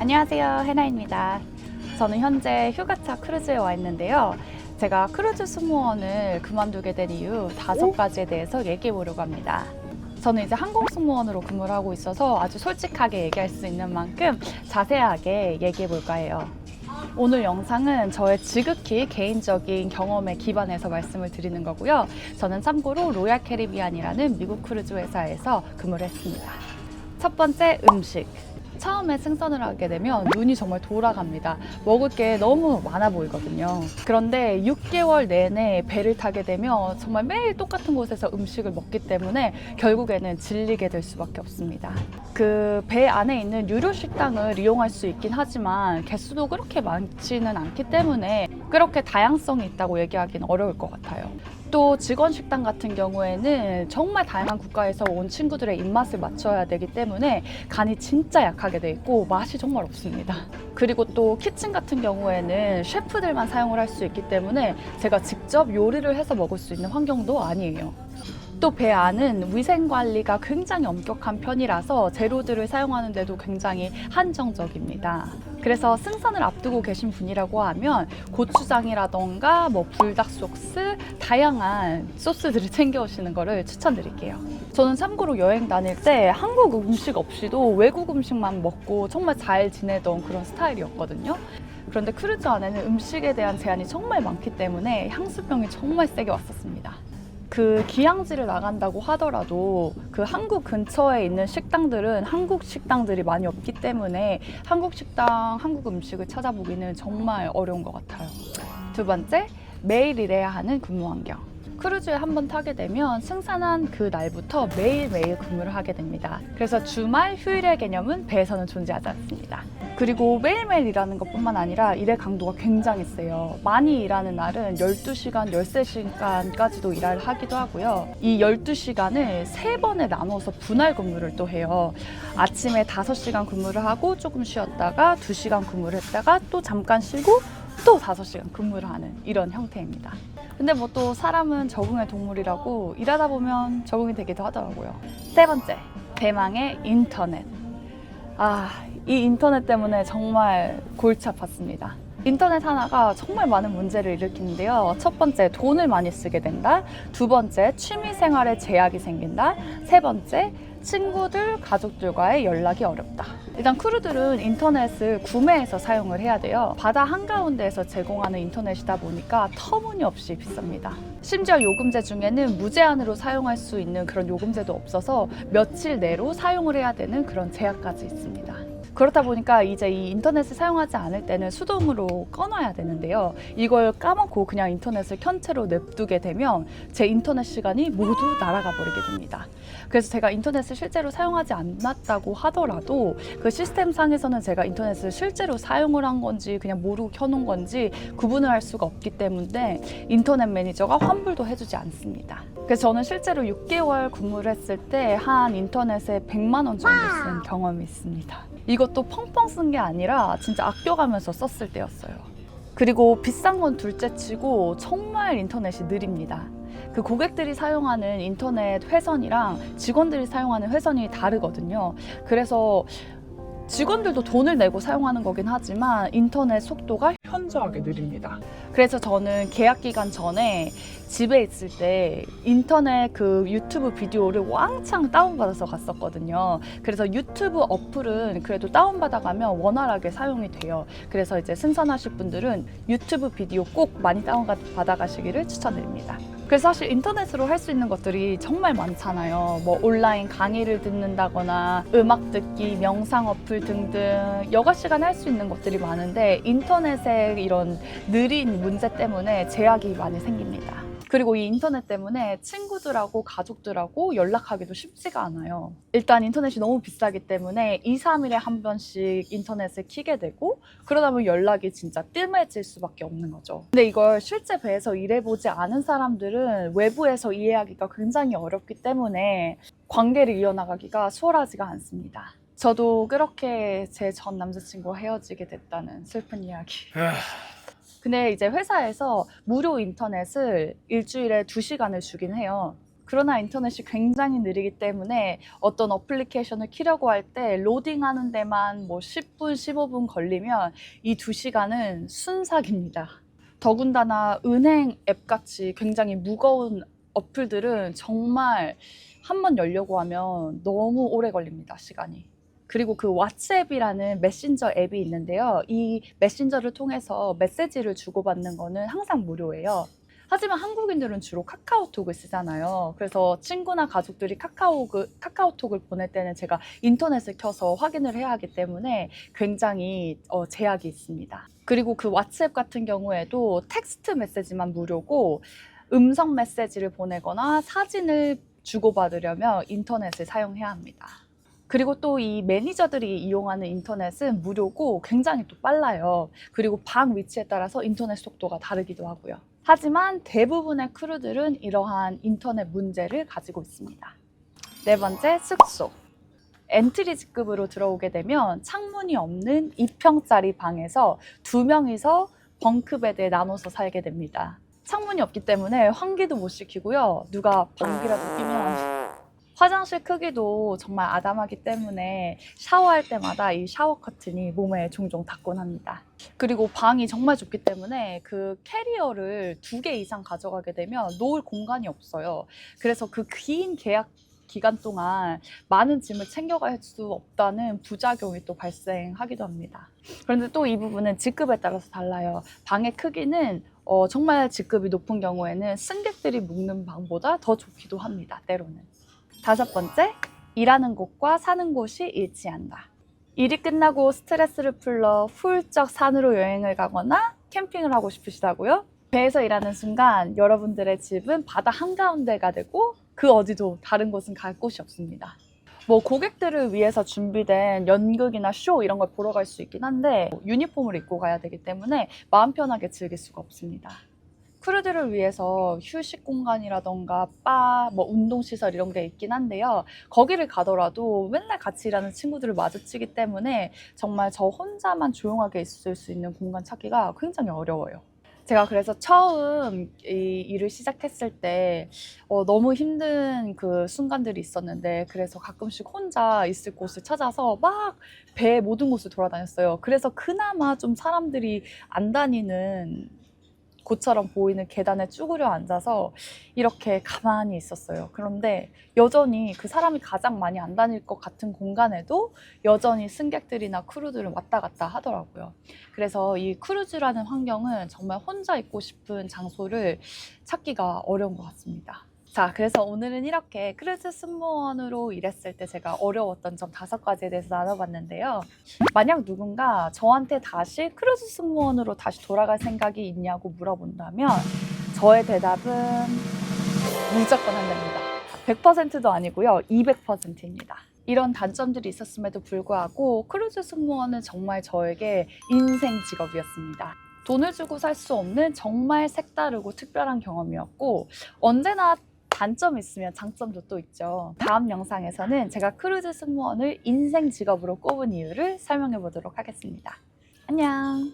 안녕하세요, 해나입니다. 저는 현재 휴가차 크루즈에 와 있는데요. 제가 크루즈 승무원을 그만두게 된 이유 5가지에 대해서 얘기해 보려고 합니다. 저는 이제 항공 승무원으로 근무를 하고 있어서 아주 솔직하게 얘기할 수 있는 만큼 자세하게 얘기해 볼까 해요. 오늘 영상은 저의 지극히 개인적인 경험에 기반해서 말씀을 드리는 거고요. 저는 참고로 로얄 캐리비안이라는 미국 크루즈 회사에서 근무를 했습니다. 첫 번째, 음식. 처음에 승선을 하게 되면 눈이 정말 돌아갑니다. 먹을 게 너무 많아 보이거든요. 그런데 6개월 내내 배를 타게 되면 정말 매일 똑같은 곳에서 음식을 먹기 때문에 결국에는 질리게 될 수밖에 없습니다. 그 배 안에 있는 유료 식당을 이용할 수 있긴 하지만 개수도 그렇게 많지는 않기 때문에 그렇게 다양성이 있다고 얘기하기는 어려울 것 같아요. 또 직원 식당 같은 경우에는 정말 다양한 국가에서 온 친구들의 입맛을 맞춰야 되기 때문에 간이 진짜 약하게 돼 있고 맛이 정말 없습니다. 그리고 또 키친 같은 경우에는 셰프들만 사용을 할 수 있기 때문에 제가 직접 요리를 해서 먹을 수 있는 환경도 아니에요. 또 배 안은 위생 관리가 굉장히 엄격한 편이라서 재료들을 사용하는데도 굉장히 한정적입니다. 그래서 승선을 앞두고 계신 분이라고 하면 고추장이라던가 불닭 소스, 다양한 소스들을 챙겨오시는 거를 추천드릴게요. 저는 참고로 여행 다닐 때 한국 음식 없이도 외국 음식만 먹고 정말 잘 지내던 그런 스타일이었거든요. 그런데 크루즈 안에는 음식에 대한 제한이 정말 많기 때문에 향수병이 정말 세게 왔었습니다. 그 기항지를 나간다고 하더라도 그 한국 근처에 있는 식당들은 한국 식당들이 많이 없기 때문에 한국 식당, 한국 음식을 찾아보기는 정말 어려운 것 같아요. 두 번째, 매일 일해야 하는 근무 환경. 크루즈에 한번 타게 되면 승선한 그 날부터 매일매일 근무를 하게 됩니다. 그래서 주말, 휴일의 개념은 배에서는 존재하지 않습니다. 그리고 매일매일 일하는 것뿐만 아니라 일의 강도가 굉장히 세요. 많이 일하는 날은 12시간, 13시간까지도 일을 하기도 하고요. 이 12시간을 3번에 나눠서 분할 근무를 또 해요. 아침에 5시간 근무를 하고 조금 쉬었다가 2시간 근무를 했다가 또 잠깐 쉬고 또 5시간 근무를 하는 이런 형태입니다. 근데 또 사람은 적응의 동물이라고 일하다 보면 적응이 되기도 하더라고요. 세 번째, 대망의 인터넷. 이 인터넷 때문에 정말 골치 아팠습니다. 인터넷 하나가 정말 많은 문제를 일으키는데요. 첫 번째, 돈을 많이 쓰게 된다. 두 번째, 취미 생활에 제약이 생긴다. 세 번째, 친구들, 가족들과의 연락이 어렵다. 일단 크루들은 인터넷을 구매해서 사용을 해야 돼요. 바다 한가운데에서 제공하는 인터넷이다 보니까 터무니없이 비쌉니다. 심지어 요금제 중에는 무제한으로 사용할 수 있는 그런 요금제도 없어서 며칠 내로 사용을 해야 되는 그런 제약까지 있습니다. 그렇다 보니까 이제 이 인터넷을 사용하지 않을 때는 수동으로 꺼놔야 되는데요. 이걸 까먹고 그냥 인터넷을 켠 채로 냅두게 되면 제 인터넷 시간이 모두 날아가 버리게 됩니다. 그래서 제가 인터넷을 실제로 사용하지 않았다고 하더라도 그 시스템 상에서는 제가 인터넷을 실제로 사용을 한 건지 그냥 모르고 켜놓은 건지 구분을 할 수가 없기 때문에 인터넷 매니저가 환불도 해주지 않습니다. 그래서 저는 실제로 6개월 근무를 했을 때 한 인터넷에 100만 원 정도 쓴 경험이 있습니다. 이것도 펑펑 쓴 게 아니라 진짜 아껴가면서 썼을 때였어요. 그리고 비싼 건 둘째 치고 정말 인터넷이 느립니다. 그 고객들이 사용하는 인터넷 회선이랑 직원들이 사용하는 회선이 다르거든요. 그래서 직원들도 돈을 내고 사용하는 거긴 하지만 인터넷 속도가 현저하게 느립니다. 그래서 저는 계약 기간 전에 집에 있을 때 인터넷 그 유튜브 비디오를 왕창 다운받아서 갔었거든요. 그래서 유튜브 어플은 그래도 다운받아가면 원활하게 사용이 돼요. 그래서 이제 승선하실 분들은 유튜브 비디오 꼭 많이 다운받아 가시기를 추천드립니다. 그래서 사실 인터넷으로 할 수 있는 것들이 정말 많잖아요. 온라인 강의를 듣는다거나 음악 듣기, 명상 어플 등등 여가 시간에 할 수 있는 것들이 많은데 인터넷의 이런 느린 문제 때문에 제약이 많이 생깁니다. 그리고 이 인터넷 때문에 친구들하고 가족들하고 연락하기도 쉽지가 않아요. 일단 인터넷이 너무 비싸기 때문에 2, 3일에 한 번씩 인터넷을 켜게 되고 그러다 보면 연락이 진짜 뜸해질 수밖에 없는 거죠. 근데 이걸 실제 배에서 일해보지 않은 사람들은 외부에서 이해하기가 굉장히 어렵기 때문에 관계를 이어나가기가 수월하지가 않습니다. 저도 그렇게 제 전 남자친구와 헤어지게 됐다는 슬픈 이야기. 근데 이제 회사에서 무료 인터넷을 일주일에 2시간을 주긴 해요. 그러나 인터넷이 굉장히 느리기 때문에 어떤 어플리케이션을 키려고 할 때 로딩하는 데만 뭐 10분, 15분 걸리면 이 2시간은 순삭입니다. 더군다나 은행 앱같이 굉장히 무거운 어플들은 정말 한번 열려고 하면 너무 오래 걸립니다, 시간이. 그리고 그 왓츠앱이라는 메신저 앱이 있는데요. 이 메신저를 통해서 메시지를 주고받는 거는 항상 무료예요. 하지만 한국인들은 주로 카카오톡을 쓰잖아요. 그래서 친구나 가족들이 카카오톡을 보낼 때는 제가 인터넷을 켜서 확인을 해야 하기 때문에 굉장히 제약이 있습니다. 그리고 그 왓츠앱 같은 경우에도 텍스트 메시지만 무료고 음성 메시지를 보내거나 사진을 주고받으려면 인터넷을 사용해야 합니다. 그리고 또 이 매니저들이 이용하는 인터넷은 무료고 굉장히 또 빨라요. 그리고 방 위치에 따라서 인터넷 속도가 다르기도 하고요. 하지만 대부분의 크루들은 이러한 인터넷 문제를 가지고 있습니다. 네 번째, 숙소. 엔트리지급으로 들어오게 되면 창문이 없는 2평짜리 방에서 2명이서 벙크베드에 나눠서 살게 됩니다. 창문이 없기 때문에 환기도 못 시키고요. 누가 방귀라도 끼면 화장실 크기도 정말 아담하기 때문에 샤워할 때마다 이 샤워 커튼이 몸에 종종 닿곤 합니다. 그리고 방이 정말 좁기 때문에 그 캐리어를 2개 이상 가져가게 되면 놓을 공간이 없어요. 그래서 그 긴 계약 기간 동안 많은 짐을 챙겨갈 수 없다는 부작용이 또 발생하기도 합니다. 그런데 또 이 부분은 직급에 따라서 달라요. 방의 크기는 정말 직급이 높은 경우에는 승객들이 묵는 방보다 더 좁기도 합니다, 때로는. 5번째, 일하는 곳과 사는 곳이 일치한다. 일이 끝나고 스트레스를 풀러 훌쩍 산으로 여행을 가거나 캠핑을 하고 싶으시다고요? 배에서 일하는 순간 여러분들의 집은 바다 한가운데가 되고 그 어디도 다른 곳은 갈 곳이 없습니다. 뭐 고객들을 위해서 준비된 연극이나 쇼 이런 걸 보러 갈 수 있긴 한데 유니폼을 입고 가야 되기 때문에 마음 편하게 즐길 수가 없습니다. 크루들을 위해서 휴식 공간이라던가 바, 뭐 운동시설 이런 게 있긴 한데요. 거기를 가더라도 맨날 같이 일하는 친구들을 마주치기 때문에 정말 저 혼자만 조용하게 있을 수 있는 공간 찾기가 굉장히 어려워요. 제가 그래서 처음 이 일을 시작했을 때 너무 힘든 그 순간들이 있었는데 그래서 가끔씩 혼자 있을 곳을 찾아서 막 배 모든 곳을 돌아다녔어요. 그래서 그나마 좀 사람들이 안 다니는 곳처럼 보이는 계단에 쭈그려 앉아서 이렇게 가만히 있었어요. 그런데 여전히 그 사람이 가장 많이 안 다닐 것 같은 공간에도 여전히 승객들이나 크루들은 왔다 갔다 하더라고요. 그래서 이 크루즈라는 환경은 정말 혼자 있고 싶은 장소를 찾기가 어려운 것 같습니다. 자, 그래서 오늘은 이렇게 크루즈 승무원으로 일했을 때 제가 어려웠던 점 5가지에 대해서 나눠봤는데요. 만약 누군가 저한테 다시 크루즈 승무원으로 다시 돌아갈 생각이 있냐고 물어본다면 저의 대답은 무조건 한답니다. 100%도 아니고요. 200%입니다. 이런 단점들이 있었음에도 불구하고 크루즈 승무원은 정말 저에게 인생 직업이었습니다. 돈을 주고 살 수 없는 정말 색다르고 특별한 경험이었고 언제나 단점이 있으면 장점도 또 있죠. 다음 영상에서는 제가 크루즈 승무원을 인생 직업으로 꼽은 이유를 설명해 보도록 하겠습니다. 안녕!